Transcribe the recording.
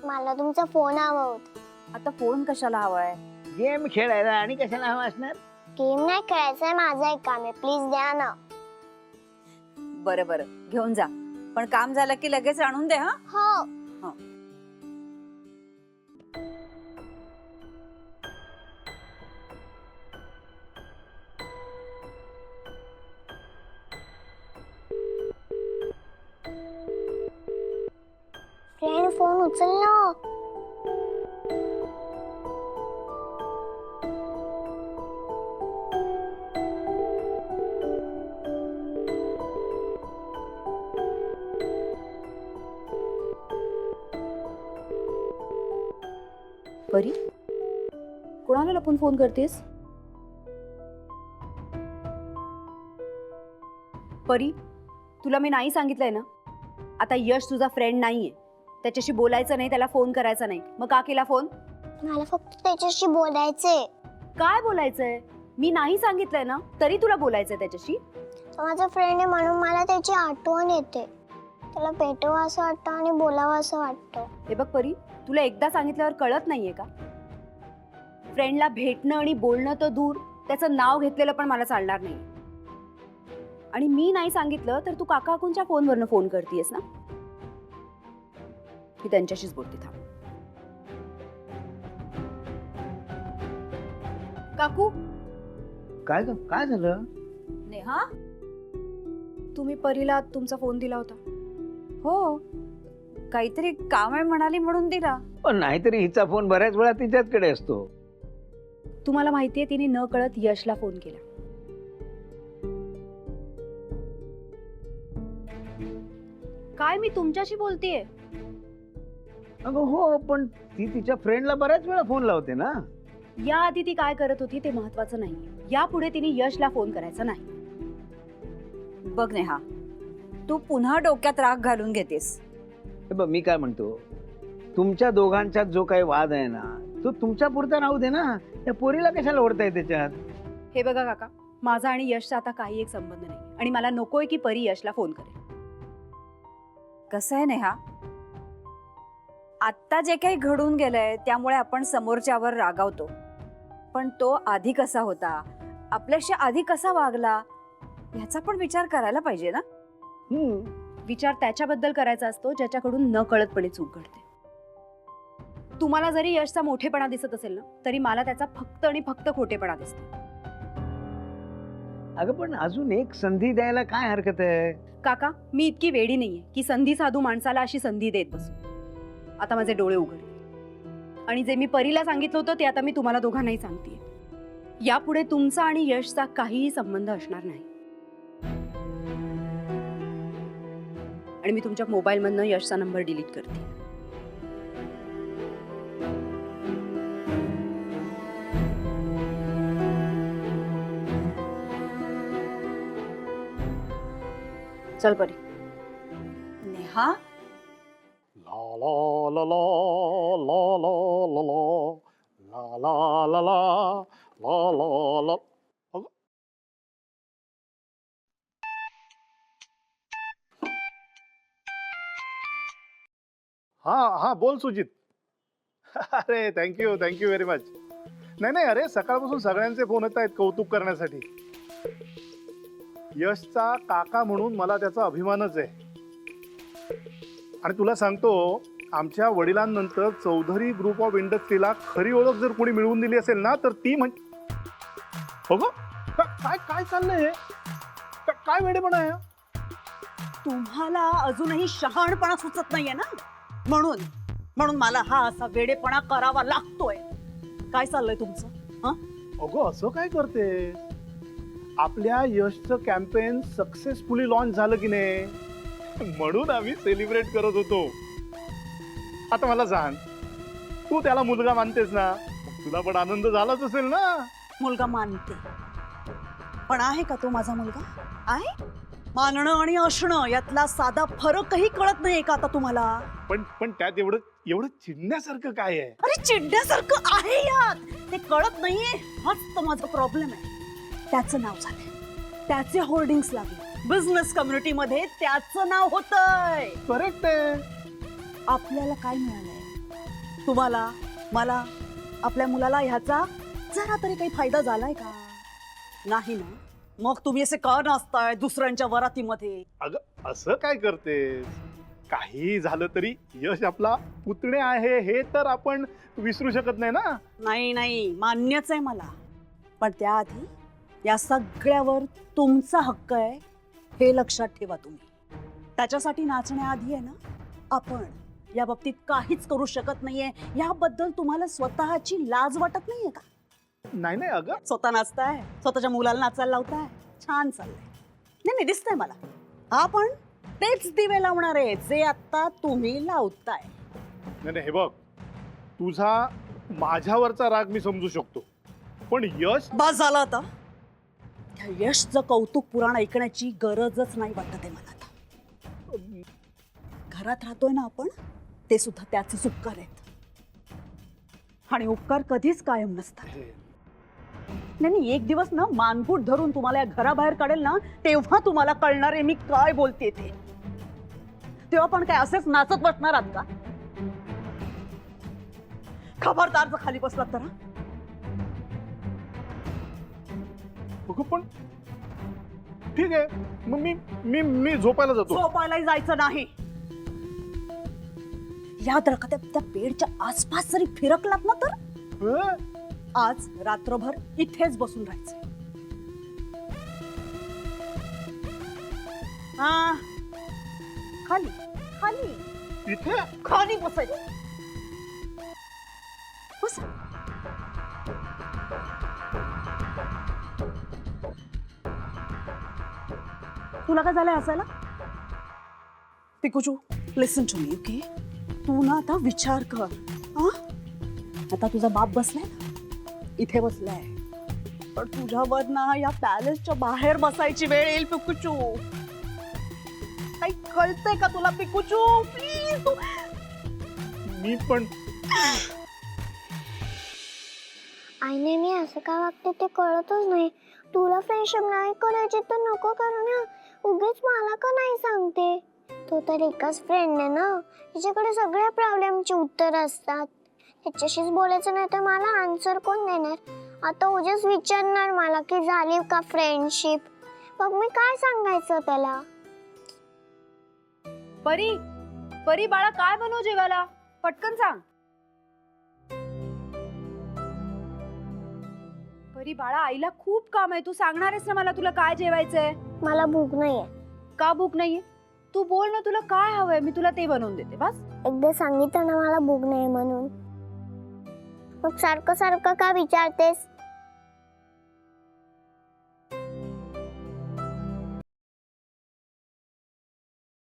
मला तुमचा फोन हवा होता. आता फोन कशाला हवाय? गेम खेळायला आणि कशाला हवा असणार? गेम नाही खेळायचंय, माझं एक काम आहे, प्लीज द्या ना. बरं बरं घेऊन जा, पण काम झालं की लगेच आणून दे. हा हो. फ्रेंड फोन उचल ना. परी, कोणाला लपून फोन करतेस? परी, तुला मी नाही सांगितलंय ना, आता यश तुझा फ्रेंड नाहीये, त्याच्याशी बोलायचं नाही, त्याला फोन करायचा नाही. मग का केला फोन? मला फक्त त्याच्याशी बोलायचंय. काय बोलायचंय? मी नाही सांगितलंय ना, तरी तुला बोलायचंय त्याच्याशी? तो माझा फ्रेंड आहे म्हणून मला त्याची आठवण येते. त्याला भेटावं असं वाटतं आणि बोलावं असं वाटतं. हे बघ परी, तुला एकदा सांगितल्यावर कळत नाहीये का? फ्रेंडला भेटणं आणि बोलणं तर दूर, त्याचं नाव घेतलेलं पण मला चालणार नाही. आणि मी नाही सांगितलं तर तू काका काकूंच्या फोनवरनं फोन करतेस ना? मी त्यांच्याशीच बोलते, थांब. काकू. काय काय झालं? नेहा, तुम्ही परीला तुमचा फोन दिला होता? हो, काहीतरी काम आहे म्हणाली म्हणून दिला. पण नाहीतरी हिचा फोन बऱ्याच वेळा तिच्याचकडे असतो. तुम्हाला माहितीये तिने न कळत यशला फोन केला. काय मी तुमच्याशी बोलतेय? अगं हो, पण ती तिच्या फ्रेंडला बऱ्याच वेळा फोन लावते ना. याआधी ती काय करत होती ते महत्वाचं नाहीये, यापुढे तिने यशला फोन करायचा नाही. बघ नेहा, तू पुन्हा डोक्यात राग घालून घेतेस. हे बघ, मी काय म्हणतो, तुमच्या दोघांच्यात जो काही वाद आहे ना, तो तुमच्या पुरता राहू दे ना. त्या पोरीला कशाला ओढताय त्याच्यात? हे बघा काका, माझा आणि यशचा आता काही एक संबंध नाही, आणि मला नकोय की परी यशला फोन करेल. कसं आहे नेहा, आत्ता जे काही घडून गेलंय त्यामुळे आपण समोरच्यावर रागावतो, पण तो आधी कसा होता, आपल्याशी आधी कसा वागला, याचा पण विचार करायला पाहिजे ना. विचार त्याच्याबद्दल करायचा असतो ज्याच्याकडून न कळतपणे चूक घडते. तुम्हाला जरी यशचा मोठेपणा दिसत असेल ना, तरी मला त्याचा फक्त आणि फक्त खोटेपणा दिसतो. अगं पण अजून एक संधी द्यायला काय हरकत आहे? काका, मी इतकी वेडी नाहीये की संधी साधू माणसाला अशी संधी देत बसू. आता माझे डोळे उघडले, आणि जे मी परीला सांगितलं होतं ते आता मी तुम्हाला दोघांनाही सांगतेय. यापुढे तुमचा आणि यशचा काहीही संबंध असणार नाही. आणि मी तुमच्या मोबाईल मधनं यशचा नंबर डिलीट करते. चल परी. Neha, La la la la la la la la la la la la la la la. अगं. हा हा बोल सुजित. अरे थँक्यू व्हेरी मच. नाही अरे, सकाळपासून सगळ्यांचे फोन येत आहेत कौतुक करण्यासाठी. यशचा काका म्हणून मला त्याचा अभिमानच आहे. आणि तुला सांगतो, आमच्या वडिलांनंतर चौधरी ग्रुप ऑफ इंडस्ट्रीला खरी ओळख जर कोणी मिळवून दिली असेल ना, तर ती हो गं? काय काय चाललंय? काय वेडेपणा आहे? तुम्हाला अजूनही शहाणपणा सुचत नाहीये ना, म्हणून मला हा असा वेडेपणा करावा लागतोय. काय चाललंय तुमचं? अगं असं काय करते? आपल्या यशचं कॅम्पेन सक्सेसफुली लॉन्च झालं की नाही, म्हणून आम्ही सेलिब्रेट करत होतो. आता मला सांग, तू त्याला मुलगा मानतेस ना, तुला पण आनंद झालाच असेल ना? मुलगा मानते, पण आहे का तो माझा मुलगा? आहे? मानणं आणि असणं यातला साधा फरकही कळत नाही का आता तुम्हाला? पण त्यात एवढं चिडण्यासारखं काय आहे? अरे चिडण्यासारखं आहे यात, ते कळत नाहीये. हाच तर माझा प्रॉब्लेम आहे. त्याचं नाव झालंय, त्याचे होर्डिंग्स लागले, बिझनेस कम्युनिटी मध्ये त्याचं नाव होतंय. करेक्ट आहे. आपल्याला काय मिळालंय? तुम्हाला, मला, आपल्या मुलाला ह्याचा जरा तरी काही फायदा झालाय का? नाही ना. मग तुम्ही असे का नसताय दुसऱ्यांच्या वरातीमध्ये? अगं असं काय करतेस? काही झालं तरी यश आपला पुतणे आहे हे तर आपण विसरू शकत नाही ना. नाही नाही, मान्यच आहे मला, पण त्याआधी या सगळ्यावर तुमचा हक्क आहे हे लक्षात ठेवा तुम्ही. त्याच्यासाठी नाचण्याआधी आहे ना, आपण या बाबतीत काहीच करू शकत नाहीये याबद्दल तुम्हाला स्वतःची लाज वाटत नाहीये का? नाही नाही अगं, स्वतः नाचताय, स्वतःच्या मुलाला नाचायला लावताय, छान चाललंय. नाही नाही, दिसतंय मला. आपण तेच दिवे लावणार आहे जे आता तुम्ही लावताय. नाही नाही, हे बघ, तुझा माझ्यावरचा राग मी समजू शकतो, पण यश बस झालं आता. त्या यशचं कौतुक पुराण ऐकण्याची गरजच नाही वाटत आहे मला आता. घरात राहतोय ना आपण, ते सुद्धा त्याचे उपकार आहेत, आणि उपकार कधीच कायम नसतात. नाही नाही, एक दिवस ना मानपूट धरून तुम्हाला या घराबाहेर काढेल ना, तेव्हा तुम्हाला कळणार आहे मी काय बोलते ते. तेव्हा पण काय असेच नाचत बसणार आहात का? खबरदार जर खाली बसलात तर. अगं पण ठीक आहे, मग मी मी मी झोपायला जातो. झोपायलाही जायचं नाही. याद राखा, त्या पेडच्या आसपास जरी फिरकलात ना तर आज रात्रभर इथेच बसून राहायचं. हा, खाली खाली इथे खाली बसायचं. बस. तुला काय झालंय हसायला? पिकूचू, लिसन टू मी, ओके? तू ना आता विचार कर. हा, आता तुझा बाप बसलाय ना, इथे बसलाय, पण तुझ्यावर ना या पॅलेसच्या बाहेर बसायची वेळ येईल पिकूचू. काही कळतंय का तुला पिकूचू? प्लीज. मी पण आईने मी असं का वागते ते कळतच नाही. तुला फ्रेंडशिप नाही करायची तर नको करू ना, उगीच मला का नाही सांगते. तो तर एकच फ्रेंड आहे ना, तिच्याकडे सगळ्या प्रॉब्लेमची उत्तर असतात. त्याच्याशीच बोलायचं नाही तर मला आन्सर कोण देणार? आता उद्याच विचारणार मला की झाली का फ्रेंडशिप, मग मी काय सांगायचं त्याला? परी, परी बाळा काय बनवू जेवायला? पटकन सांग. परी बाळा, आईला खूप काम आहे, तू सांगणार आहेस ना मला तुला काय जेवायचंय? मला भूक नाहीये. का भूक नाहीये? तू बोल ना, तुला काय हवंय, मी तुला ते बनवून देते. बस. एकदा सांगितलं ना मला भूक नाही म्हणून, मग सारखं सारखं का विचारतेस?